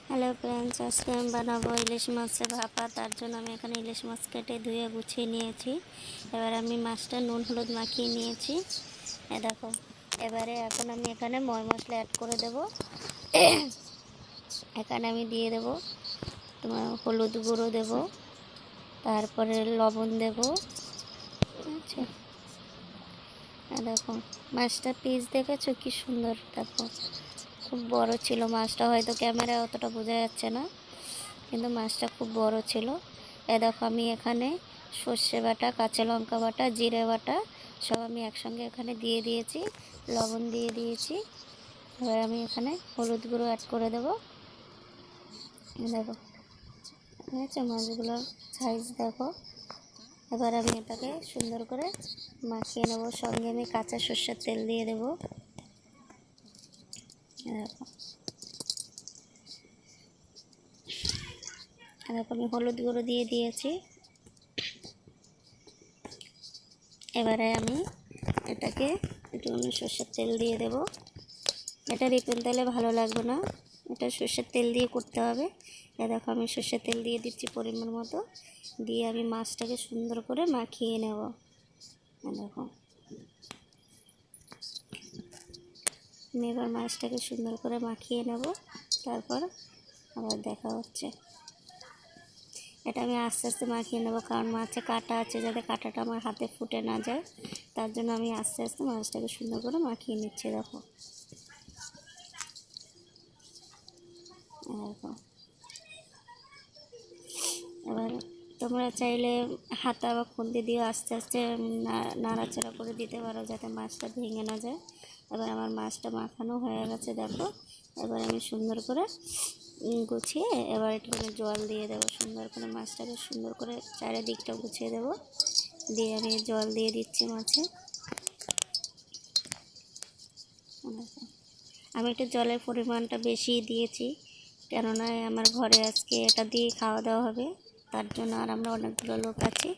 Hello friends, আজকে আমি বানাবো ইলিশ মাছের ভাপা। তার জন্য আমি এখানে ইলিশ মাছ কেটে ধুয়ে গুছিয়ে নিয়েছি। এবার আমি মাছটা নুন হলুদ মাখিয়ে নিয়েছি। দেখো, এবারে এখন আমি এখানে ময় মশলা অ্যাড করে দেব। এখানে আমি দিয়ে দেব তোমার হলুদ গুঁড়ো দেব, তারপরে লবণ দেব। আচ্ছা, দেখো মাছটা পিস দেখেছো কি সুন্দর, দেখো খুব বড় ছিল মাছটা, হয়তো ক্যামেরায় অতটা বোঝা যাচ্ছে না, কিন্তু মাছটা খুব বড় ছিল। দেখো আমি এখানে সর্ষে বাটা, কাঁচা লঙ্কা বাটা, জিরে বাটা সব আমি একসঙ্গে এখানে দিয়ে দিয়েছি, লবণ দিয়ে দিয়েছি। এবার আমি এখানে হলুদ গুঁড়ো অ্যাড করে দেবো। দেখো দেখেছো মাছগুলোর সাইজ দেখো। এবার আমি এটাকে সুন্দর করে মাখিয়ে নেব। সঙ্গে আমি কাঁচা সর্ষের তেল দিয়ে দেবো। দেখো দেখো আমি হলুদ গুঁড়ো দিয়ে দিয়েছি। এবারে আমি এটাকে একটু সর্ষের তেল দিয়ে দেব। এটা রিফাইন তেলে ভালো লাগবে না, এটা সর্ষের তেল দিয়ে করতে হবে। দেখো আমি সর্ষের তেল দিয়ে দিচ্ছি পরিমাণ মতো, দিয়ে আমি মাছটাকে সুন্দর করে মাখিয়ে নেব। দেখো আমি এবার মাছটাকে সুন্দর করে মাখিয়ে নেব, তারপর আবার দেখা হচ্ছে। এটা আমি আস্তে আস্তে মাখিয়ে নেব, কারণ মাছে কাঁটা আছে, যাতে কাঁটাটা আমার হাতে ফুটে না যায়। তার জন্য আমি আস্তে আস্তে মাছটাকে সুন্দর করে মাখিয়ে নিচ্ছি। দেখো এবার তোমরা চাইলে হাতা বা খুন্তি দিয়ে আস্তে আস্তে নাড়াচাড়া করে দিতে পারো, যাতে মাছটা ভেঙে না যায়। এবার আমার মাছটা মাখানো হয়ে গেছে দেখো। এবার আমি সুন্দর করে গুছিয়ে এবার একটুখানি জল দিয়ে দেবো। সুন্দর করে মাছটাকে সুন্দর করে চারিদিকটা গুছিয়ে দেবো, দিয়ে আমি জল দিয়ে দিচ্ছি মাছে। আমি একটু জলের পরিমাণটা বেশি দিয়েছি, কেননা আমার ঘরে আজকে এটা দিয়ে খাওয়া দাওয়া হবে, তার জন্য। আর আমরা অনেকগুলো লোক আছি,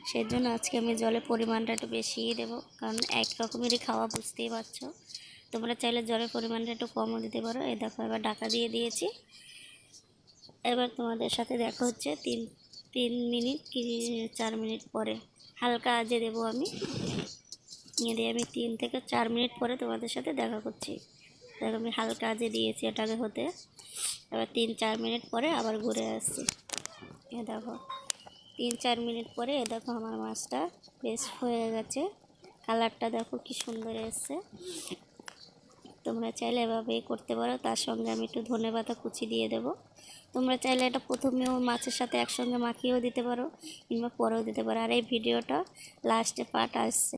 সেই জন্য আজকে আমি জলের পরিমাণটা একটু বেশিই দেবো, কারণ এক রকমেরই খাওয়া, বুঝতেই পারছো। তোমরা চাইলে জলের পরিমাণটা একটু কমও দিতে পারো। এই দেখো এবার ঢাকা দিয়ে দিয়েছি। এবার তোমাদের সাথে দেখা হচ্ছে 3 মিনিট কি 4 মিনিট পরে। হালকা আঁচে দেবো আমি, দিয়ে আমি 3 থেকে 4 মিনিট পরে তোমাদের সাথে দেখা করছি। দেখো আমি হালকা আঁচে দিয়েছি এটাকে হতে। এবার 3-4 মিনিট পরে আবার ঘুরে আসছি। এ দেখো 3-4 মিনিট পরে এ দেখো আমার মাছটা বেশ হয়ে গেছে। কালারটা দেখো কি সুন্দর এসছে। তোমরা চাইলে এভাবেই করতে পারো। তার সঙ্গে আমি একটু ধনেপাতা কুচি দিয়ে দেবো। তোমরা চাইলে এটা প্রথমেও মাছের সাথে একসঙ্গে মাখিয়েও দিতে পারো, কিংবা পরেও দিতে পারো। আর এই ভিডিওটা লাস্টে পার্ট আসছে।